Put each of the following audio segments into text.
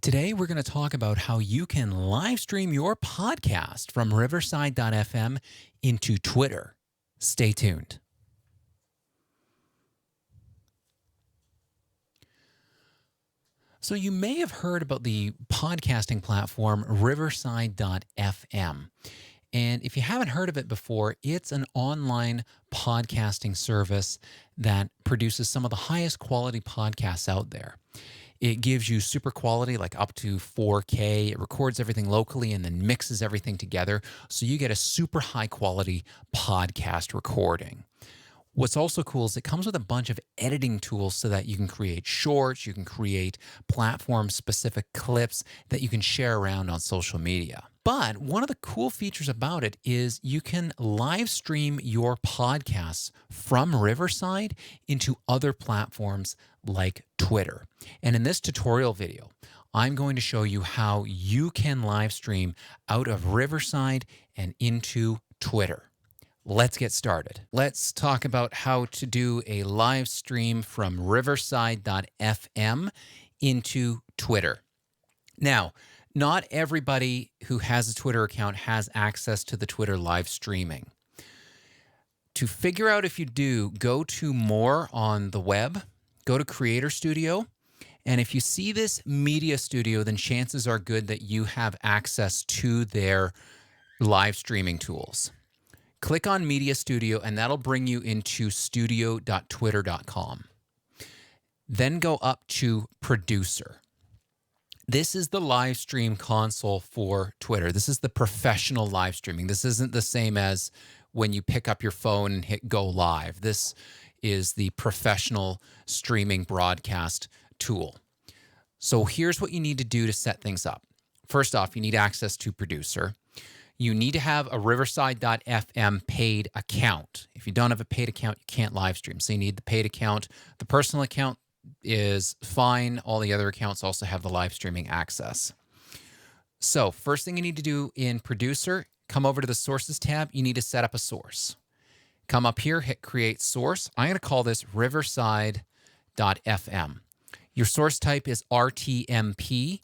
Today, we're going to talk about how you can live stream your podcast from Riverside.fm into Twitter. Stay tuned. So, you may have heard about the podcasting platform Riverside.fm. And if you haven't heard of it before, it's an online podcasting service that produces some of the highest quality podcasts out there. It gives you super quality, like up to 4K. It records everything locally and then mixes everything together. So you get a super high quality podcast recording. What's also cool is it comes with a bunch of editing tools so that you can create shorts, you can create platform specific clips that you can share around on social media. But one of the cool features about it is you can live stream your podcasts from Riverside into other platforms like Twitter. And in this tutorial video, I'm going to show you how you can live stream out of Riverside and into Twitter. Let's get started. Let's talk about how to do a live stream from riverside.fm into Twitter. Now, not everybody who has a Twitter account has access to the Twitter live streaming. To figure out if you do, go to More on the web, go to Creator Studio, and if you see this Media Studio, then chances are good that you have access to their live streaming tools. Click on Media Studio, and that'll bring you into studio.twitter.com. Then go up to Producer. This is the live stream console for Twitter. This is the professional live streaming. This isn't the same as when you pick up your phone and hit go live. This is the professional streaming broadcast tool. So here's what you need to do to set things up. First off, you need access to Producer. You need to have a Riverside.fm paid account. If you don't have a paid account, you can't live stream. So you need the paid account. The personal account is fine. All the other accounts also have the live streaming access. So first thing you need to do in Producer, come over to the Sources tab. You need to set up a source. Come up here, hit Create Source. I'm going to call this Riverside.fm. Your source type is RTMP,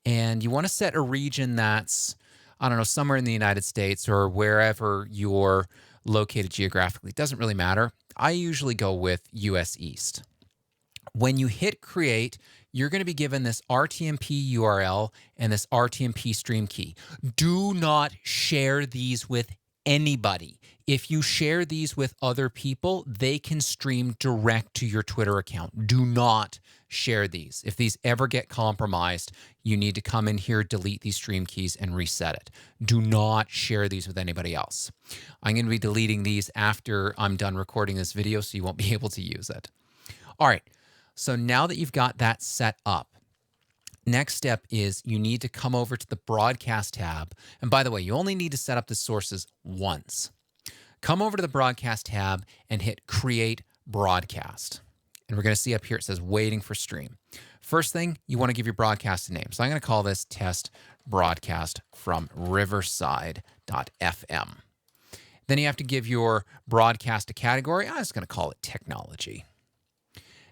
and you want to set a region that's, I don't know, somewhere in the United States or wherever you're located geographically. It doesn't really matter. I usually go with US East. When you hit create, you're going to be given this RTMP URL and this RTMP stream key. Do not share these with anybody. If you share these with other people, they can stream direct to your Twitter account. Do not share these. If these ever get compromised, you need to come in here, delete these stream keys, and reset it. Do not share these with anybody else. I'm going to be deleting these after I'm done recording this video, so you won't be able to use it. All right, so now that you've got that set up, next step is you need to come over to the Broadcast tab. And by the way, you only need to set up the sources once. Come over to the Broadcast tab and hit Create Broadcast. And we're going to see up here it says Waiting for Stream. First thing, you want to give your broadcast a name. So I'm going to call this Test Broadcast from Riverside.fm. Then you have to give your broadcast a category. I'm just going to call it Technology.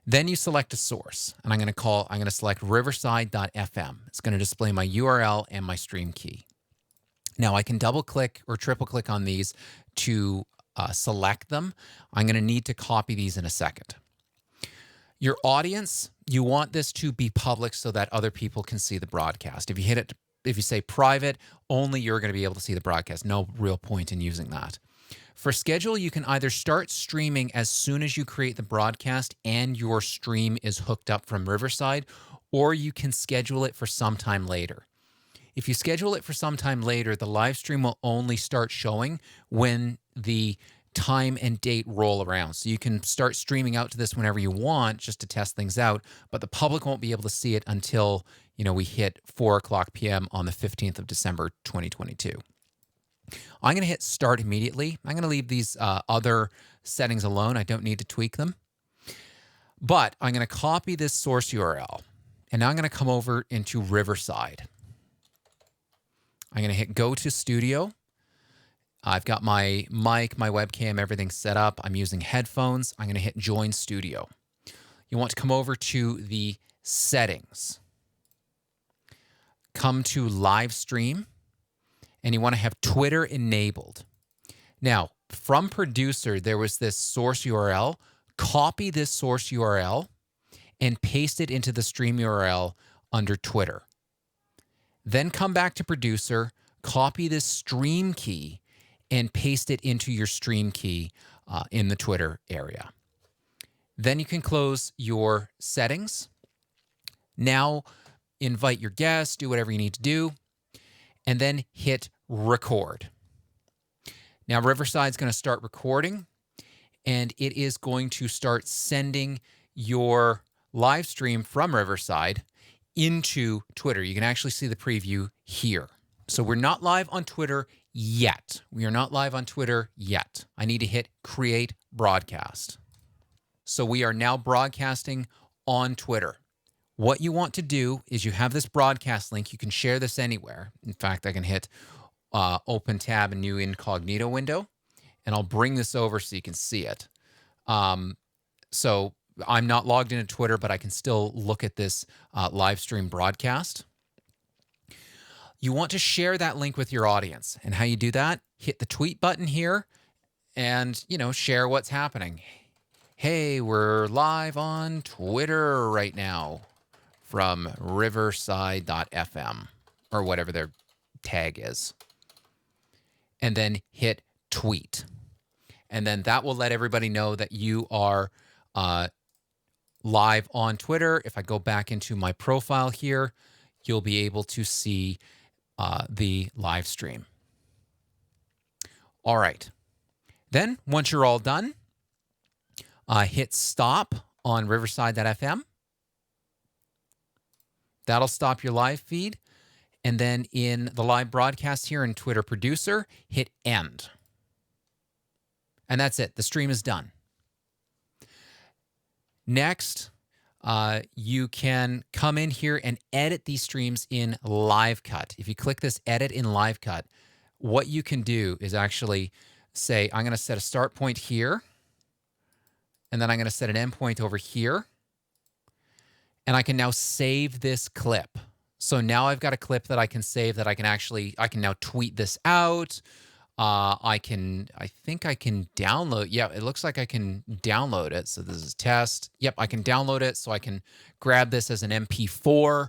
Then you select a source, and I'm going to select Riverside.fm. It's going to display my URL and my stream key. Now I can double click or triple click on these to select them. I'm going to need to copy these in a second. Your audience, you want this to be public so that other people can see the broadcast. If you say private, only you're going to be able to see the broadcast. No real point in using that. For schedule, you can either start streaming as soon as you create the broadcast and your stream is hooked up from Riverside, or you can schedule it for some time later. If you schedule it for some time later, the live stream will only start showing when the time and date roll around. So you can start streaming out to this whenever you want just to test things out, but the public won't be able to see it until, we hit 4:00 p.m. on the 15th of December, 2022. I'm going to hit Start immediately. I'm going to leave these other settings alone. I don't need to tweak them. But I'm going to copy this source URL, and now I'm going to come over into Riverside. I'm going to hit Go to Studio. I've got my mic, my webcam, everything set up. I'm using headphones. I'm going to hit Join Studio. You want to come over to the Settings. come to live stream, and you want to have Twitter enabled. Now, from producer, there was this source URL. Copy this source URL and paste it into the stream URL under Twitter. Then come back to producer, copy this stream key, and paste it into your stream key in the Twitter area. Then you can close your settings. Now invite your guests, do whatever you need to do, and then hit record. Now Riverside's going to start recording, and it is going to start sending your live stream from Riverside into Twitter. You can actually see the preview here. So we're not live on Twitter yet. We are not live on Twitter yet. I need to hit create broadcast. So we are now broadcasting on Twitter. What you want to do is you have this broadcast link. You can share this anywhere. In fact, I can hit open tab, a new incognito window, and I'll bring this over so you can see it. So I'm not logged into Twitter, but I can still look at this live stream broadcast. You want to share that link with your audience. And how you do that, hit the tweet button here and, share what's happening. Hey, we're live on Twitter right now from riverside.fm or whatever their tag is. And then hit tweet. And then that will let everybody know that you are live on Twitter. If I go back into my profile here, you'll be able to see the live stream. All right. Then once you're all done, hit stop on riverside.fm. That'll stop your live feed. And then in the live broadcast here in Twitter Producer, hit end. And that's it. The stream is done. Next, you can come in here and edit these streams in Live Cut. If you click this edit in Live Cut, what you can do is actually say, I'm going to set a start point here, and then I'm going to set an end point over here, and I can now save this clip. So now I've got a clip that I can save that I can now tweet this out. I think I can download. Yeah, it looks like I can download it. So this is test. Yep, I can download it. So I can grab this as an MP4.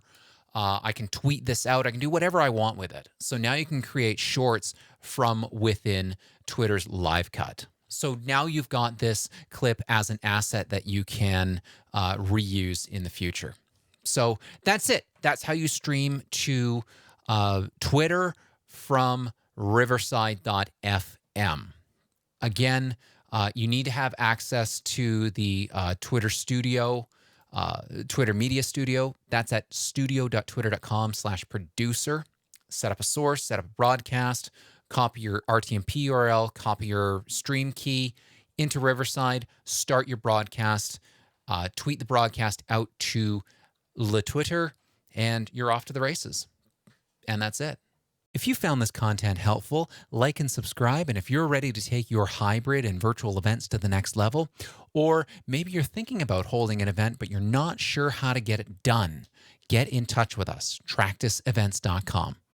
I can tweet this out. I can do whatever I want with it. So now you can create shorts from within Twitter's Live Cut. So now you've got this clip as an asset that you can reuse in the future. So that's it. That's how you stream to Twitter from riverside.fm. Again, you need to have access to the Twitter Studio, Twitter Media Studio. That's at studio.twitter.com/producer. Set up a source, set up a broadcast, copy your RTMP URL, copy your stream key into Riverside, start your broadcast, tweet the broadcast out to the Twitter, and you're off to the races. And that's it. If you found this content helpful, like and subscribe. And if you're ready to take your hybrid and virtual events to the next level, or maybe you're thinking about holding an event, but you're not sure how to get it done, get in touch with us, tractusevents.com.